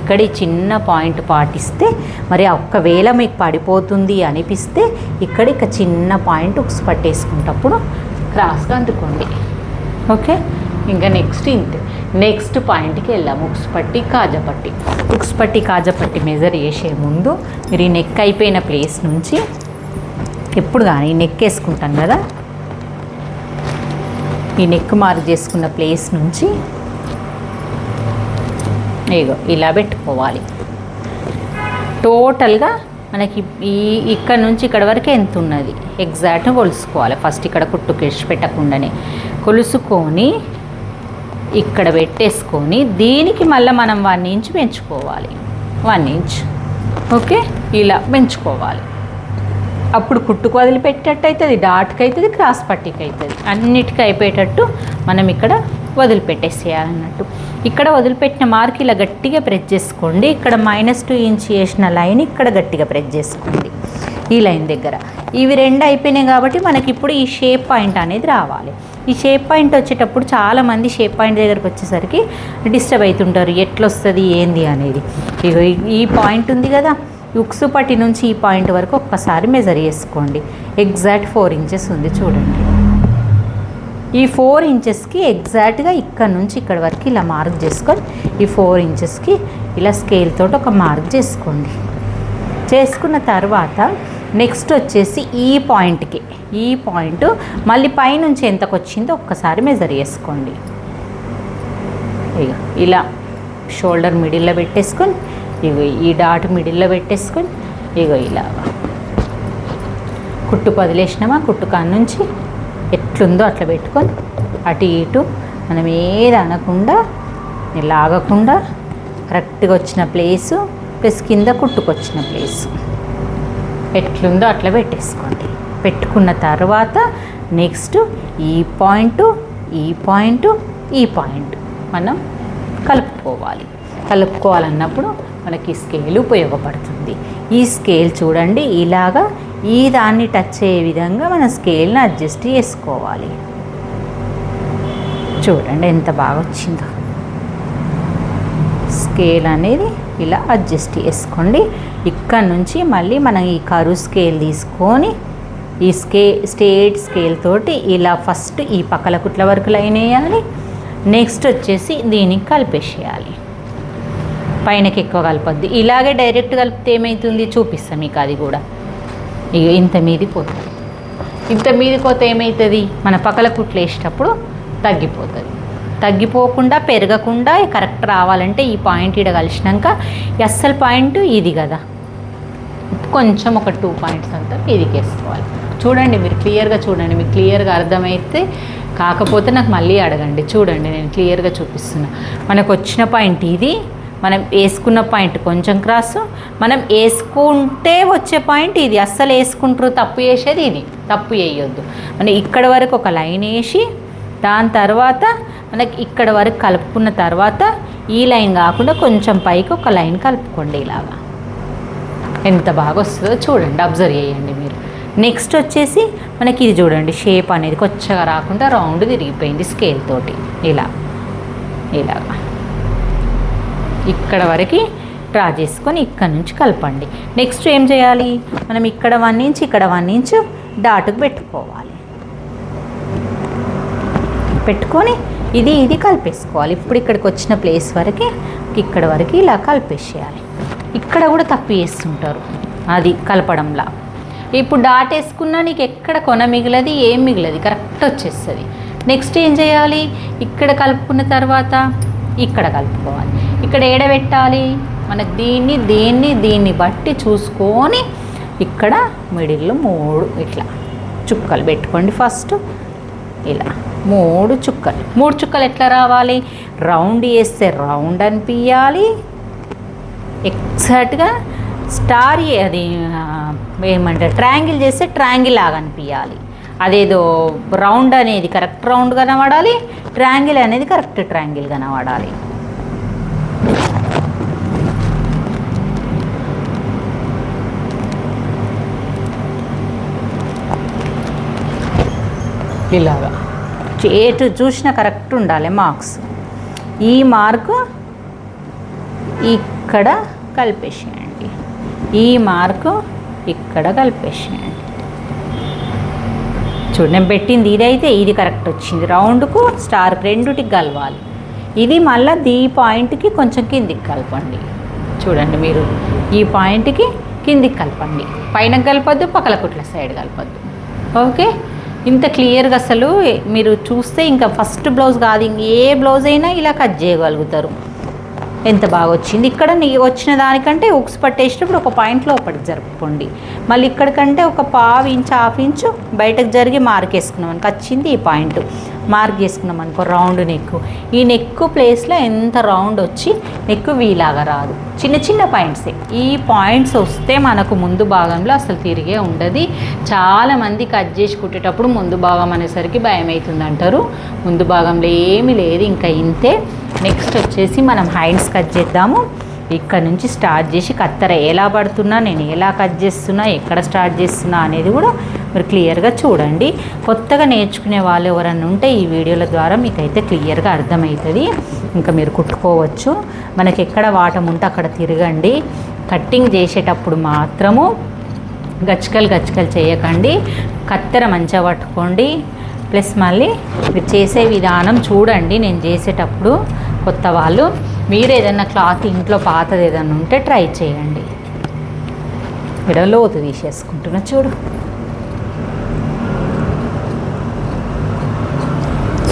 ఇక్కడ ఈ చిన్న పాయింట్ పాటిస్తే, మరి ఒక్కవేళ మీకు పడిపోతుంది అనిపిస్తే ఇక్కడ ఇక చిన్న పాయింట్ ఉక్స్ పట్టేసుకున్నప్పుడు క్రాస్గా అందుకోండి. ఓకే, ఇంకా నెక్స్ట్ పాయింట్కి వెళ్ళాము. ఉక్స్ పట్టి కాజపట్టి మెజర్ చేసే ముందు మీరు ఈ నెక్ అయిపోయిన ప్లేస్ నుంచి ఎప్పుడు కానీ నెక్ వేసుకుంటాం కదా, ఈ నెక్ మార్క్ చేసుకున్న ప్లేస్ నుంచి ఇగో ఇలా పెట్టుకోవాలి. టోటల్గా మనకి ఇక్కడ నుంచి ఇక్కడ వరకు ఎంత ఉన్నది ఎగ్జాక్ట్గా కొలుసుకోవాలి. ఫస్ట్ ఇక్కడ కుట్టు కెష్ పెట్టకుండానే కొలుసుకొని ఇక్కడ పెట్టేసుకొని దీనికి మళ్ళీ మనం 1 ఇంచ్ పెంచుకోవాలి. 1 ఇంచ్ ఓకే, ఇలా పెంచుకోవాలి. అప్పుడు కుట్టుకు వదిలిపెట్టేటట్టు అవుతుంది, డాట్కి అవుతుంది, క్రాస్ పట్టీకి అవుతుంది. అన్నిటికీ అయిపోయేటట్టు మనం ఇక్కడ వదిలిపెట్టేసేయాలన్నట్టు. ఇక్కడ వదిలిపెట్టిన మార్క్ ఇలా గట్టిగా ప్రెస్ చేసుకోండి. ఇక్కడ -2 ఇంచ్ చేసిన లైన్ ఇక్కడ గట్టిగా ప్రెస్ చేసుకోండి. ఈ లైన్ దగ్గర ఇవి 2 అయిపోయినాయి కాబట్టి మనకి ఇప్పుడు ఈ షేప్ పాయింట్ అనేది రావాలి. ఈ షేప్ పాయింట్ వచ్చేటప్పుడు చాలామంది షేప్ పాయింట్ దగ్గరకు వచ్చేసరికి డిస్టర్బ్ అవుతుంటారు, ఎట్లా వస్తుంది ఏంది అనేది. ఇగో ఈ పాయింట్ ఉంది కదా, ఉక్సు పట్టి నుంచి ఈ పాయింట్ వరకు ఒక్కసారి మెజర్ చేసుకోండి. ఎగ్జాక్ట్ 4 ఇంచెస్ ఉంది చూడండి. ఈ 4 ఇంచెస్కి ఎగ్జాక్ట్గా ఇక్కడ నుంచి ఇక్కడ వరకు ఇలా మార్క్ చేసుకొని ఈ 4 ఇంచెస్కి ఇలా స్కేల్ తోటి ఒక మార్క్ చేసుకోండి. చేసుకున్న తర్వాత నెక్స్ట్ వచ్చేసి ఈ పాయింట్కి, ఈ పాయింట్ మళ్ళీ పైనుంచి ఎంతకు వచ్చిందో ఒక్కసారి మెజర్ చేసుకోండి. ఇక ఇలా షోల్డర్ మిడిల్లో పెట్టేసుకొని ఇగో ఈ డాట్ మిడిల్లో పెట్టేసుకొని ఇగో ఇలా కుట్టు వదిలేసినామా, కుట్టు కాడ నుంచి ఎట్లుందో అట్లా పెట్టుకొని అటు ఇటు మనం ఏది అనకుండా లాగకుండా కరెక్ట్గా వచ్చిన ప్లేసు ప్లస్ కింద కుట్టుకొచ్చిన ప్లేసు ఎట్లుందో అట్లా పెట్టేసుకోండి. పెట్టుకున్న తర్వాత నెక్స్ట్ ఈ పాయింట్ ఈ పాయింట్ ఈ పాయింట్ మనం కలుపుకోవాలన్నప్పుడు మనకి స్కేల్ ఉపయోగపడుతుంది. ఈ స్కేల్ చూడండి ఇలాగా ఈ దాన్ని టచ్ అయ్యే విధంగా మన స్కేల్ని అడ్జస్ట్ చేసుకోవాలి. చూడండి ఎంత బాగా వచ్చిందో. స్కేల్ అనేది ఇలా అడ్జస్ట్ చేసుకోండి. ఇక్కడ నుంచి మళ్ళీ మనం ఈ కరువు స్కేల్ తీసుకొని ఈ స్ట్రేట్ స్కేల్ తోటి ఇలా ఫస్ట్ ఈ పక్కల కుట్ల వరకు లైన్ వేయాలి. నెక్స్ట్ వచ్చేసి దీనికి కలిపేసేయాలి. పైనకి ఎక్కువ కలపద్దు, ఇలాగే డైరెక్ట్ కలిపితే ఏమవుతుంది చూపిస్తాం మీకు. అది కూడా ఇక ఇంత మీది పోతుంది. ఇంత మీది పోతే ఏమవుతుంది, మన పక్కల కుట్లు వేసేటప్పుడు తగ్గిపోతుంది. తగ్గిపోకుండా పెరగకుండా కరెక్ట్ రావాలంటే ఈ పాయింట్ ఇక్కడ కలిసినాక అస్సలు పాయింట్ ఇది కదా, కొంచెం ఒక 2 పాయింట్స్ అంతా మీదికి వేసుకోవాలి. చూడండి మీరు క్లియర్గా చూడండి, మీకు క్లియర్గా అర్థమైతే కాకపోతే నాకు మళ్ళీ అడగండి. చూడండి నేను క్లియర్గా చూపిస్తున్నా. మనకు వచ్చిన పాయింట్ ఇది, మనం వేసుకున్న పాయింట్ కొంచెం క్రాస్, మనం వేసుకుంటే వచ్చే పాయింట్ ఇది. అస్సలు వేసుకుంటారు తప్పు చేసేది ఇది, తప్పు వేయొద్దు. మనం ఇక్కడ వరకు ఒక లైన్ వేసి దాని తర్వాత మనకి ఇక్కడ వరకు కలుపుకున్న తర్వాత ఈ లైన్ కాకుండా కొంచెం పైకి ఒక లైన్ కలుపుకోండి. ఇలాగా ఎంత బాగా వస్తుందో చూడండి, అబ్జర్వ్ చేయండి మీరు. నెక్స్ట్ వచ్చేసి మనకి ఇది చూడండి, షేప్ అనేది కొచ్చగా రాకుండా రౌండ్ తిరిగిపోయింది స్కేల్ తోటి. ఇలాగా ఇక్కడ వరకు డ్రా చేసుకొని ఇక్కడ నుంచి కలపండి. నెక్స్ట్ ఏం చేయాలి, మనం ఇక్కడ 1 ఇంచ్ ఇక్కడ 1 ఇంచ్ డాటుకు పెట్టుకోవాలి. పెట్టుకొని ఇది కలిపేసుకోవాలి. ఇప్పుడు ఇక్కడికి వచ్చిన ప్లేస్ వరకు ఇక్కడ వరకు ఇలా కలిపేసేయాలి. ఇక్కడ కూడా తప్పు వేస్తుంటారు అది కలపడంలా. ఇప్పుడు డాట్ వేసుకున్నా నీకు ఎక్కడ కొన మిగిలది, ఏం మిగిలది, కరెక్ట్ వచ్చేస్తుంది. నెక్స్ట్ ఏం చేయాలి, ఇక్కడ కలుపుకున్న తర్వాత ఇక్కడ కలుపుకోవాలి. ఇక్కడ ఏడబెట్టాలి మనకు దీన్ని బట్టి చూసుకొని ఇక్కడ మిడిల్లో 3 ఇట్లా చుక్కలు పెట్టుకోండి. ఫస్ట్ ఇలా 3 చుక్కలు ఎట్లా రావాలి, రౌండ్ వేస్తే రౌండ్ అనిపించాలి, ఎగ్జాక్ట్గా స్టార్ అది ఏమంటారు ట్రయాంగిల్ చేస్తే ట్రయాంగిల్ లాగా అనిపించాలి. అదేదో రౌండ్ అనేది కరెక్ట్ రౌండ్ కనబడాలి, ట్రయాంగిల్ అనేది కరెక్ట్ ట్రయాంగిల్ కనబడాలి. ఇలాగా చేటు చూసిన కరెక్ట్ ఉండాలి మార్క్స్. ఈ మార్కు ఇక్కడ కలిపేసేయండి, ఈ మార్కు ఇక్కడ కలిపేసేయండి. చూడండి నేను పెట్టింది ఇదైతే ఇది కరెక్ట్ వచ్చింది, రౌండ్కు స్టార్కి రెండుటికి కలవాలి. ఇది మళ్ళీ ఈ పాయింట్కి కొంచెం కిందికి కలపండి. చూడండి మీరు ఈ పాయింట్కి కిందికి కలపండి, పైన కలపద్దు, పక్కల కుట్ల సైడ్ కలపద్దు. ఓకే, ఇంత క్లియర్గా అసలు మీరు చూస్తే ఇంకా ఫస్ట్ బ్లౌజ్ కాదు ఏ బ్లౌజ్ అయినా ఇలా కట్ చేయగలుగుతారు. ఎంత బాగా వచ్చింది. ఇక్కడ వచ్చిన దానికంటే ఉక్స్ పట్టేసినప్పుడు ఒక పాయింట్ లోపలికి జరుపుకోండి. మళ్ళీ ఇక్కడికంటే ఒక 1/2 ఇంచ్ 1/2 ఇంచు బయటకు జరిగి మార్క్ వేసుకున్నాం అనుకో, వచ్చింది ఈ పాయింట్. మార్క్ చేసుకున్నాం అనుకో రౌండ్ నెక్. ఈ నెక్ ప్లేస్లో ఎంత రౌండ్ వచ్చి నెక్ వీలాగా రాదు, చిన్న చిన్న పాయింట్సే. ఈ పాయింట్స్ వస్తే మనకు ముందు భాగంలో అసలు తిరిగే ఉండదు. చాలామంది కట్ చేసి కుట్టేటప్పుడు ముందు భాగం అనేసరికి భయం అవుతుంది అంటారు. ముందు భాగంలో ఏమీ లేదు, ఇంకా ఇంతే. నెక్స్ట్ వచ్చేసి మనం హ్యాండ్స్ కట్ చేద్దాము. ఇక్కడ నుంచి స్టార్ట్ చేసి కత్తెర ఎలా పడుతున్నా, నేను ఎలా కట్ చేస్తున్నా, ఎక్కడ స్టార్ట్ చేస్తున్నా అనేది కూడా మీరు క్లియర్గా చూడండి. కొత్తగా నేర్చుకునే వాళ్ళు ఎవరన్నా ఉంటే ఈ వీడియోల ద్వారా మీకైతే క్లియర్గా అర్థమవుతుంది. ఇంకా మీరు కుట్టుకోవచ్చు. మనకి ఎక్కడ వాటం ఉంటే అక్కడ తిరగండి. కట్టింగ్ చేసేటప్పుడు మాత్రము గచ్చుకలు చేయకండి, కత్తెర మంచిగా పట్టుకోండి. ప్లస్ మళ్ళీ మీరు చేసే విధానం చూడండి. నేను చేసేటప్పుడు కొత్త వాళ్ళు మీరు ఏదైనా క్లాత్ ఇంట్లో పాతది ఏదైనా ఉంటే ట్రై చేయండి. ఇక్కడ లోతు తీసేసుకుంటున్నా చూడు,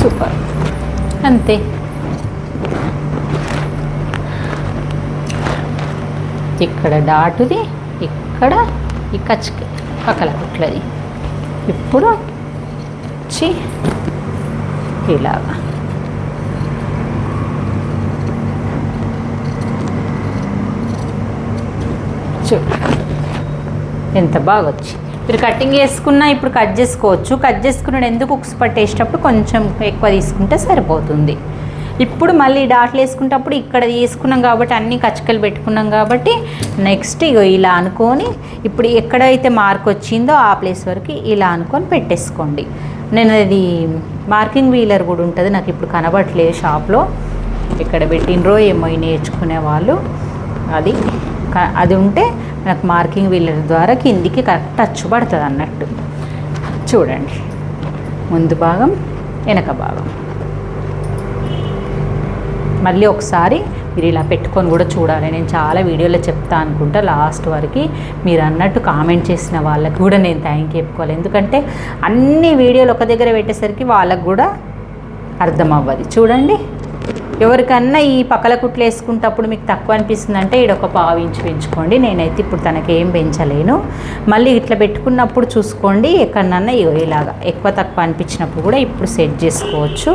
సూపర్, అంతే. ఇక్కడ డాటుది, ఇక్కడ ఈ కచ్చికి పక్కల కుట్లది. ఇప్పుడు వచ్చి ఇలాగా ఎంత బాగా వచ్చి. మీరు కటింగ్ చేసుకున్నా ఇప్పుడు కట్ చేసుకోవచ్చు. కట్ చేసుకున్నాడు ఎందుకు ఉక్స్ పట్టేసేటప్పుడు కొంచెం ఎక్కువ తీసుకుంటే సరిపోతుంది. ఇప్పుడు మళ్ళీ డాట్లు వేసుకునేటప్పుడు ఇక్కడ తీసుకున్నాం కాబట్టి అన్నీ కచ్చకలు పెట్టుకున్నాం కాబట్టి నెక్స్ట్ ఇగో ఇలా అనుకొని ఇప్పుడు ఎక్కడైతే మార్క్ వచ్చిందో ఆ ప్లేస్ వరకు ఇలా అనుకొని పెట్టేసుకోండి. నేను అది మార్కింగ్ వీలర్ కూడా ఉంటుంది, నాకు ఇప్పుడు కనబడట్లేదు షాప్లో, ఇక్కడ పెట్టినరో ఏమో నేర్చుకునే వాళ్ళు. అది ఉంటే నాకు మార్కింగ్ వీలర్ ద్వారా కిందికి కరెక్ట్ టచ్ పడుతుంది అన్నట్టు. చూడండి, ముందు భాగం వెనక భాగం. మళ్ళీ ఒకసారి మీరు ఇలా పెట్టుకొని కూడా చూడాలి. నేను చాలా వీడియోలో చెప్తా అనుకుంటా, లాస్ట్ వరకు మీరు అన్నట్టు కామెంట్ చేసిన వాళ్ళకి కూడా నేను థ్యాంక్ చెప్పుకోవాలి. ఎందుకంటే అన్ని వీడియోలు ఒక దగ్గర పెట్టేసరికి వాళ్ళకు కూడా అర్థం అవ్వదు. చూడండి, ఎవరికన్నా ఈ పక్కల కుట్లు వేసుకుంటప్పుడు మీకు తక్కువ అనిపిస్తుందంటే ఈడొక 1/2 ఇంచు పెంచుకోండి. నేనైతే ఇప్పుడు తనకేం పెంచలేను. మళ్ళీ ఇట్లా పెట్టుకున్నప్పుడు చూసుకోండి, ఎక్కడన్నా ఇలాగా ఎక్కువ తక్కువ అనిపించినప్పుడు కూడా ఇప్పుడు సెట్ చేసుకోవచ్చు.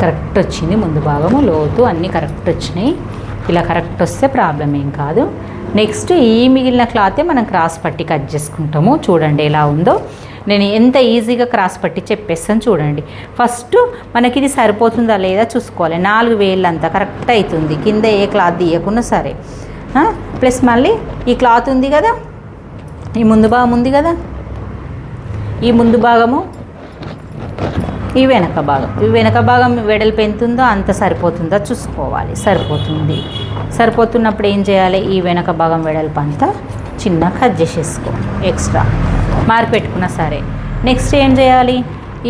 కరెక్ట్ వచ్చింది, ముందు భాగము లోతు అన్నీ కరెక్ట్ వచ్చినాయి. ఇలా కరెక్ట్ వస్తే ప్రాబ్లం ఏం కాదు. నెక్స్ట్ ఈ మిగిలిన క్లాతే మనం క్రాస్ పట్టి కట్ చేసుకుంటాము. చూడండి ఎలా ఉందో, నేను ఎంత ఈజీగా క్రాస్ పట్టి చెప్పేస్తాను. చూడండి, ఫస్ట్ మనకి ఇది సరిపోతుందా లేదా చూసుకోవాలి. 4 వేలు అంతా కరెక్ట్ అవుతుంది, కింద ఏ క్లాత్ తీయకుండా సరే. ప్లస్ మళ్ళీ ఈ క్లాత్ ఉంది కదా, ఈ ముందు భాగం ఉంది కదా, ఈ ముందు భాగము, ఈ వెనక భాగం, ఈ వెనక భాగం వెడల్పు ఎంత ఉందో అంత సరిపోతుందో చూసుకోవాలి. సరిపోతున్నప్పుడు ఏం చేయాలి, ఈ వెనక భాగం వెడల్పు అంతా చిన్న కట్ చేసేసుకో, ఎక్స్ట్రా మార్క్ పెట్టుకున్నా సరే. నెక్స్ట్ ఏం చేయాలి,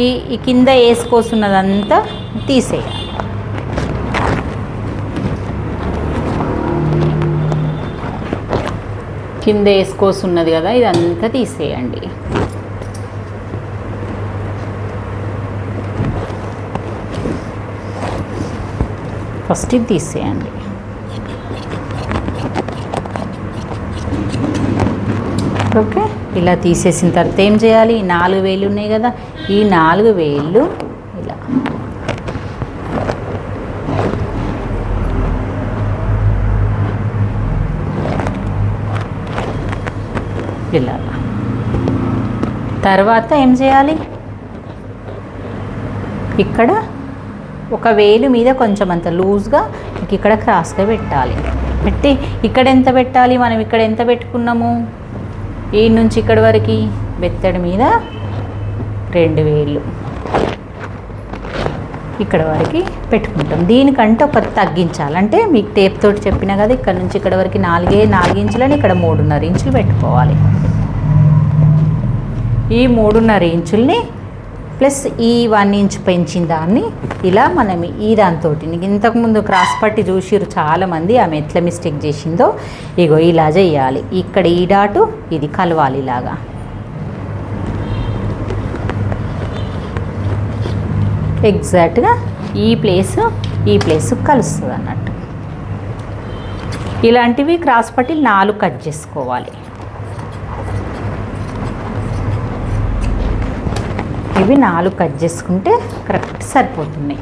ఈ కింద వేసుకోసున్నదంతా తీసేయాలి. కింద వేసుకోసున్నది కదా, ఇదంతా తీసేయండి. ఫస్ట్ ఇది తీసేయండి. ఓకే, ఇలా తీసేసిన తర్వాత ఏం చేయాలి, 4 వేలు ఉన్నాయి కదా, ఈ 4 వేలు ఇలా తర్వాత ఏం చేయాలి, ఇక్కడ 1 వేలు మీద కొంచెం అంత లూజ్గా ఇక్కడ క్రాస్గా పెట్టాలి. పెట్టి ఇక్కడ ఎంత పెట్టాలి, మనం ఇక్కడ ఎంత పెట్టుకున్నాము, ఈ నుంచి ఇక్కడ వరకు బెత్తడి మీద 2 వేలు ఇక్కడ వరకు పెట్టుకుంటాం. దీనికంటే ఒక తగ్గించాలి, అంటే మీకు టేప్ తోటి చెప్పినా కదా, ఇక్కడ నుంచి ఇక్కడ వరకు 4 ఇంచులని ఇక్కడ 3.5 ఇంచులు పెట్టుకోవాలి. ఈ 3.5 ఇంచుల్ని ప్లస్ ఈ 1 ఇంచ్ పెంచిన దాన్ని ఇలా మనం ఈ దాంతో, ఇంతకుముందు క్రాస్ పట్టి చూసిరు చాలామంది, ఆమె ఎట్లా మిస్టేక్ చేసిందో, ఇగో ఇలా చేయాలి. ఇక్కడ ఈ డాటు ఇది కలవాలి, ఇలాగా ఎగ్జాక్ట్గా ఈ ప్లేస్ కలుస్తుంది అన్నట్టు. ఇలాంటివి క్రాస్ పట్టీలు 4 కట్ చేసుకోవాలి. ఇవి 4 కట్ చేసుకుంటే కరెక్ట్ సరిపోతున్నాయి.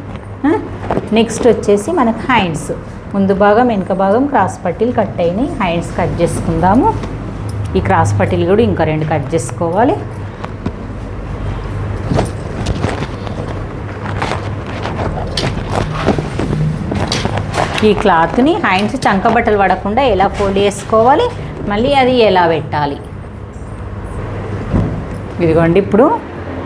నెక్స్ట్ వచ్చేసి మనకు హ్యాండ్స్, ముందు భాగం వెనుక భాగం క్రాస్ పట్టీలు కట్ అయినాయి. హ్యాండ్స్ కట్ చేసుకుందాము. ఈ క్రాస్ పట్టీలు కూడా ఇంకా 2 కట్ చేసుకోవాలి. ఈ క్లాత్ని హ్యాండ్స్ చంక బట్టలు పడకుండా ఎలా ఫోల్డ్ చేసుకోవాలి, మళ్ళీ అది ఎలా పెట్టాలి. ఇదిగోండి, ఇప్పుడు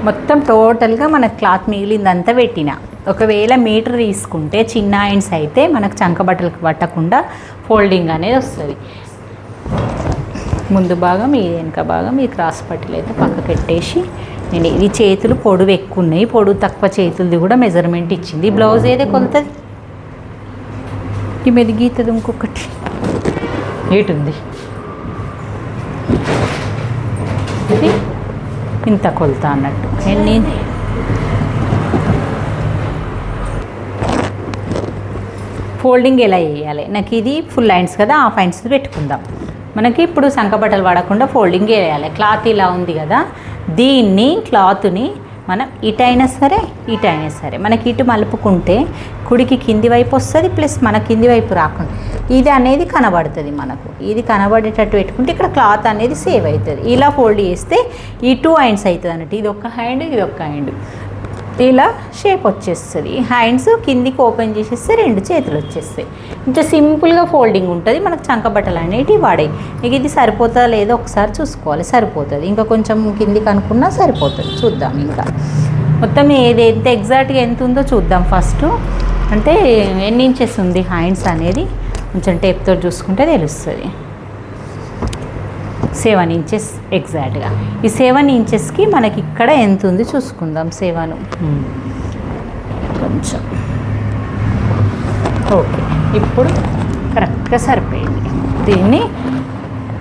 మొత్తం టోటల్గా మనకు క్లాత్ మిగిలిందంతా పెట్టిన. ఒకవేళ మీటర్ తీసుకుంటే చిన్న హ్యాండ్స్ అయితే మనకు చంక బట్టలకు పట్టకుండా ఫోల్డింగ్ అనేది వస్తుంది. ముందు భాగం ఈ వెనక భాగం ఈ క్రాస్ పట్టీలు అయితే పక్కకు పెట్టేసి, నేను ఇది చేతులు పొడవు ఎక్కువ ఉన్నాయి, పొడవు తక్కువ చేతులది కూడా మెజర్మెంట్ ఇచ్చింది. బ్లౌజ్ ఏదే కొలుతుంది, ఈ మీద గీతది ఇంకొకటి ఏటుంది, ఇది ఇంత కొలత అన్నట్టు. ఫోల్డింగ్ ఎలా వేయాలి, నాకు ఇది ఫుల్ హ్యాండ్స్ కదా, హాఫ్ హ్యాండ్స్ పెట్టుకుందాం. మనకి ఇప్పుడు సంకబట్టలు పడకుండా ఫోల్డింగ్ వేయాలి. క్లాత్ ఇలా ఉంది కదా, దీన్ని క్లాత్ని మనం ఇటైనా సరే ఇటైనా సరే మనకి ఇటు మలుపుకుంటే కుడికి కింది వైపు వస్తుంది, ప్లస్ మన కింది వైపు రాకుండా ఇది అనేది కనబడుతుంది. మనకు ఇది కనబడేటట్టు పెట్టుకుంటే ఇక్కడ క్లాత్ అనేది సేవ్ అవుతుంది. ఇలా ఫోల్డ్ చేస్తే ఈ 2 హ్యాండ్స్ అవుతుంది అన్నట్టు, ఇది ఒక హ్యాండ్ ఇది ఒక హ్యాండ్, ఇలా షేప్ వచ్చేస్తుంది. హ్యాండ్స్ కిందికి ఓపెన్ చేసేస్తే 2 చేతులు వచ్చేస్తాయి. ఇంత సింపుల్గా ఫోల్డింగ్ ఉంటుంది. మనకు చంకబట్టలు అనేటివి వాడాయి. మీకు ఇది సరిపోతుందా లేదో ఒకసారి చూసుకోవాలి. సరిపోతుంది, ఇంకా కొంచెం కిందికి అనుకున్నా సరిపోతుంది. చూద్దాం ఇంకా మొత్తం ఏది ఎంత ఎగ్జాక్ట్గా ఎంత ఉందో చూద్దాం. ఫస్ట్ అంటే ఎన్ని ఇంచెస్ ఉంది హ్యాండ్స్ అనేది కొంచెం టేప్తో చూసుకుంటే తెలుస్తుంది. 7 ఇంచెస్ ఎగ్జాక్ట్గా. ఈ 7 ఇంచెస్కి మనకి ఇక్కడ ఎంత ఉంది చూసుకుందాం. 7 కొంచెం ఓకే, ఇప్పుడు కరెక్ట్గా సరిపోయింది. దీన్ని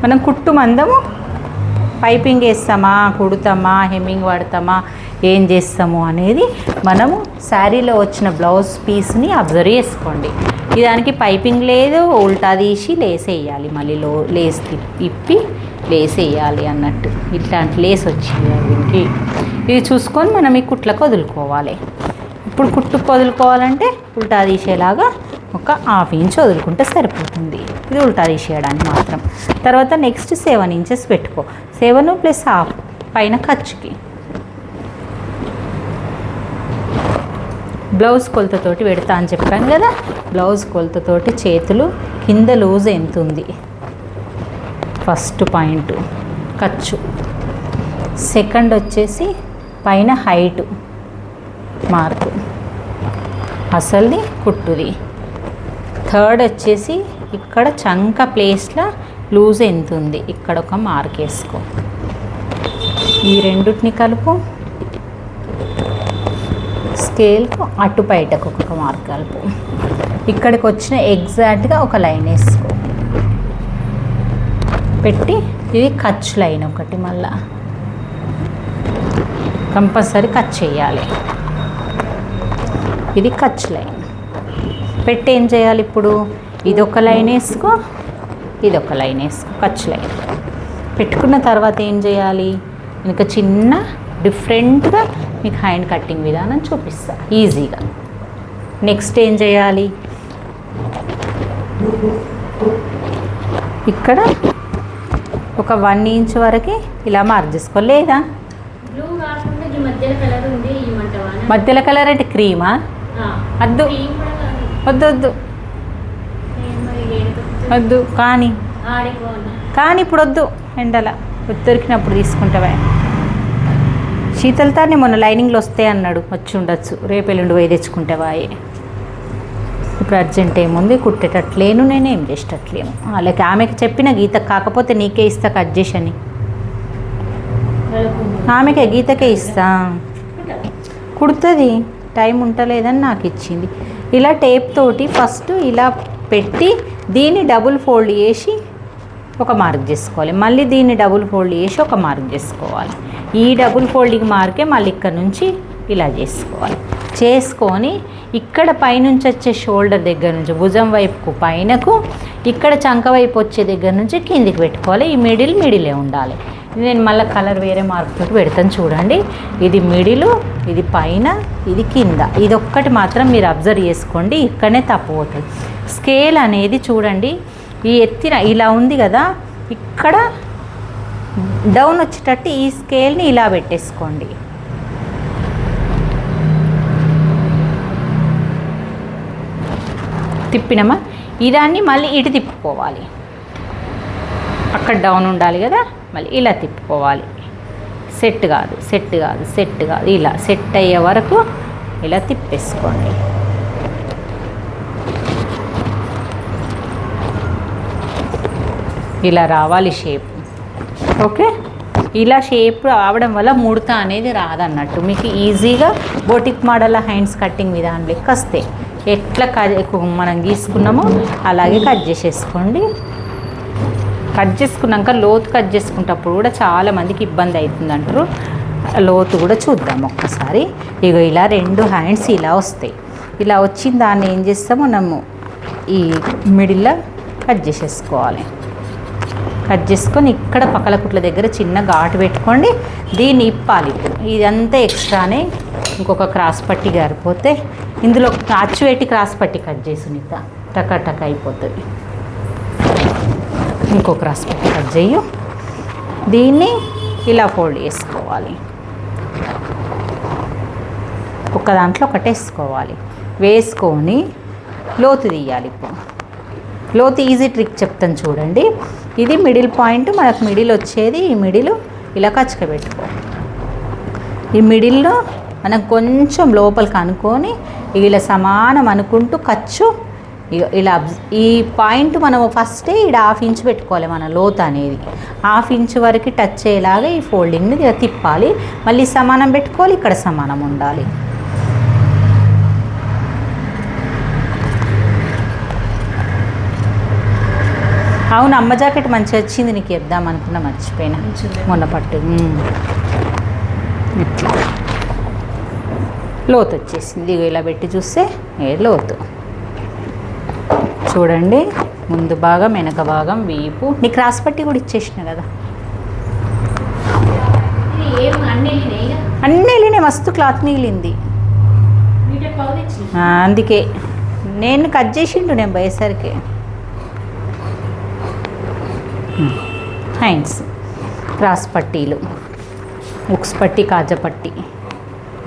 మనం కుట్టు మందము పైపింగ్ వేస్తామా, కుడతామా, హెమ్మింగ్ వాడతామా, ఏం చేస్తాము అనేది మనము శారీలో వచ్చిన బ్లౌజ్ పీస్ని అబ్జర్వ్ చేసుకోండి. దానికి పైపింగ్ లేదు, ఉల్టా తీసి లేస్ వేయాలి, మళ్ళీ లేస్ ఇప్పి లేస్ వేయాలి అన్నట్టు. ఇట్లాంటి లేస్ వచ్చింది దీనికి. ఇది చూసుకొని మనం ఈ కుట్లకు వదులుకోవాలి. ఇప్పుడు కుట్టుకు వదులుకోవాలంటే ఉల్టా తీసేలాగా ఒక 1/2 ఇంచ్ వదులుకుంటే సరిపోతుంది. ఇది ఉల్టా తీసేయడానికి మాత్రం. తర్వాత నెక్స్ట్ 7 ఇంచెస్ పెట్టుకో. 7 + 1/2 పైన ఖర్చుకి. బ్లౌజ్ కొలతతోటి పెడతా అని చెప్పాను కదా, బ్లౌజ్ కొలతతోటి చేతులు కింద లూజ్ ఎంత ఉంది ఫస్ట్ పాయింట్ ఖర్చు. సెకండ్ వచ్చేసి పైన హైటు మార్కు అసలుది కుట్టుది. థర్డ్ వచ్చేసి ఇక్కడ చంక ప్లేస్లో లూజ్ ఎంత ఉంది ఇక్కడ ఒక మార్క్ వేసుకో. ఈ రెండుటిని కలుపు. స్కేల్కు అటు బయటకు ఒక మార్క్ కలుపు. ఇక్కడికి వచ్చిన ఎగ్జాక్ట్గా ఒక లైన్ వేసుకో పెట్టి, ఇది ఖర్చు లైన్ ఒకటి మళ్ళా కంపల్సరీ కట్ చేయాలి. ఇది ఖర్చు లైన్ పెట్టి ఏం చేయాలి ఇప్పుడు, ఇదొక లైన్ వేసుకో, ఇదొక లైన్ వేసుకో, ఖర్చు లైన్ పెట్టుకున్న తర్వాత ఏం చేయాలి, ఇంకా చిన్న డిఫరెంట్గా మీకు హ్యాండ్ కట్టింగ్ విధానం చూపిస్తా ఈజీగా. నెక్స్ట్ ఏం చేయాలి, ఇక్కడ ఒక 1 ఇంచ్ వరకు ఇలా మార్క్ చేసుకో. లేదా మధ్యలో కలర్ అంటే క్రీమా, వద్దు వద్దు వద్దు వద్దు, కానీ ఇప్పుడు వద్దు, ఎండల దొరికినప్పుడు తీసుకుంటావా. శీతలతాన్ని మొన్న లైనింగ్లు వస్తాయి అన్నాడు, వచ్చి ఉండొచ్చు, రేపు ఎల్లుండి పోయి తెచ్చుకుంటావా. ఇప్పుడు అర్జెంట్ ఏముంది, కుట్టేటట్లేను, నేనేం చేసేటట్లేము. అలాగే ఆమెకి చెప్పిన గీత కాకపోతే నీకే ఇస్తా కట్ చేసి అని, ఆమెకే గీతకే ఇస్తా, కుడుతుంది, టైం ఉంటలేదని నాకు ఇచ్చింది. ఇలా టేప్ తోటి ఫస్ట్ ఇలా పెట్టి దీన్ని డబుల్ ఫోల్డ్ చేసి ఒక మార్క్ చేసుకోవాలి. మళ్ళీ దీన్ని డబుల్ ఫోల్డ్ చేసి ఒక మార్క్ చేసుకోవాలి. ఈ డబుల్ ఫోల్డింగ్ మార్కే మళ్ళీ ఇక్కడ నుంచి ఇలా చేసుకోవాలి. చేసుకొని ఇక్కడ పైనుంచి వచ్చే షోల్డర్ దగ్గర నుంచి భుజం వైపుకు పైనకు, ఇక్కడ చంక వైపు వచ్చే దగ్గర నుంచి కిందికి పెట్టుకోవాలి. ఈ మిడిలే ఉండాలి. నేను మళ్ళీ కలర్ వేరే మార్క్ తోటి పెడతాను చూడండి. ఇది మిడిలు, ఇది పైన, ఇది కింద. ఇది ఒక్కటి మాత్రం మీరు అబ్జర్వ్ చేసుకోండి, ఇక్కడనే తప్పుపోతుంది. స్కేల్ అనేది చూడండి, ఈ ఎత్తిన ఇలా ఉంది కదా, ఇక్కడ డౌన్ వచ్చేటట్టు ఈ స్కేల్ని ఇలా పెట్టేసుకోండి. తిప్పినమా, ఇదాన్ని మళ్ళీ ఇటు తిప్పుకోవాలి. అక్కడ డౌన్ ఉండాలి కదా, మళ్ళీ ఇలా తిప్పుకోవాలి. సెట్ కాదు ఇలా సెట్ అయ్యే వరకు ఇలా తిప్పేసుకోండి. ఇలా రావాలి షేప్. ఓకే, ఇలా షేప్ రావడం వల్ల ముడత అనేది రాదన్నట్టు. మీకు ఈజీగా బోటిక్ మోడల్ హ్యాండ్స్ కట్టింగ్ విధానం లెక్క వస్తాయి. ఎట్లా మనం గీసుకున్నామో అలాగే కట్ చేసేసుకోండి. కట్ చేసుకున్నాక లోతు కట్ చేసుకునేటప్పుడు కూడా చాలామందికి ఇబ్బంది అవుతుంది అంటారు. లోతు కూడా చూద్దాం ఒక్కసారి. ఇగో ఇలా 2 హ్యాండ్స్ ఇలా వస్తాయి. ఇలా వచ్చిన దాన్ని ఏం చేస్తాము, మనము ఈ మిడిల్లో కట్ చేసేసుకోవాలి. కట్ చేసుకొని ఇక్కడ పక్కల కుట్ల దగ్గర చిన్న ఘాటు పెట్టుకోండి. దీన్ని ఇప్పాలి. ఇప్పుడు ఇదంతా ఎక్స్ట్రానే, ఇంకొక క్రాస్ పట్టి గారిపోతే ఇందులో అచ్చు పెట్టి క్రాస్ పట్టి కట్ చేసి నీత టకా టకా అయిపోతుంది. ఇంకో క్రాస్ పట్టి కట్ చేయు. దీన్ని ఇలా ఫోల్డ్ చేసుకోవాలి. ఒక దాంట్లో ఒకటి వేసుకోవాలి. వేసుకొని లోతు తీయాలి. ఇప్పుడు లోతు ఈజీ ట్రిక్ చెప్తాను చూడండి. ఇది మిడిల్ పాయింట్, మనకు మిడిల్ వచ్చేది ఈ మిడిల్ ఇలా కచ్చక పెట్టుకో. ఈ మిడిల్లో మనం కొంచెం లోపలికి అనుకొని ఇలా సమానం అనుకుంటూ ఖర్చు ఇలా ఈ పాయింట్ మనం ఫస్టే ఇక్కడ 1/2 ఇంచ్ పెట్టుకోవాలి. మన లోతు అనేది 1/2 ఇంచ్ వరకు టచ్ అయ్యేలాగా ఈ ఫోల్డింగ్ని ఇలా తిప్పాలి. మళ్ళీ సమానం పెట్టుకోవాలి, ఇక్కడ సమానం ఉండాలి. అవును, అమ్మ జాకెట్ మంచిగా వచ్చింది, నీకు ఇద్దాం అనుకున్నా, మర్చిపోయినా మొన్న పట్టు. ఇట్లా లోతు వచ్చేసింది. ఇలా పెట్టి చూస్తే లోతు చూడండి. ముందు భాగం, వెనక భాగం, వీపు. నీకు క్రాస్ పట్టి కూడా ఇచ్చేసిన కదా. అన్నీ వెళ్ళినాయి, మస్తు క్లాత్ మిగిలింది. అందుకే నేను కట్ చేసిండు నేను పోయేసరికి. హ్యాండ్స్ క్రాస్ పట్టీలు, ఉక్స్ పట్టి, కాజా పట్టి,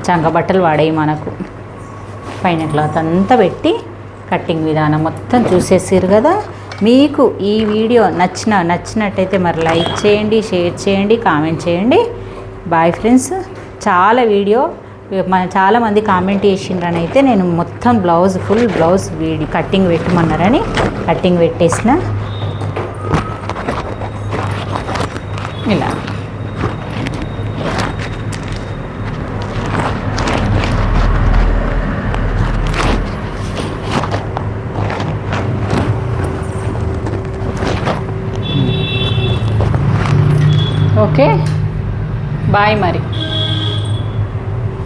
చంగ బట్టలు వాడేవి మనకు. పైన క్లాత్ అంతా పెట్టి కట్టింగ్ విధానం మొత్తం చూసేసారు కదా. మీకు ఈ వీడియో నచ్చినట్టయితే మరి లైక్ చేయండి, షేర్ చేయండి, కామెంట్ చేయండి. Bye friends. చాలామంది కామెంట్ చేసిండ్రని అయితే నేను మొత్తం ఫుల్ బ్లౌజ్ కట్టింగ్ పెట్టమన్నారని కట్టింగ్ పెట్టేసిన. ఇలా ఓకే, బాయ్ మరి.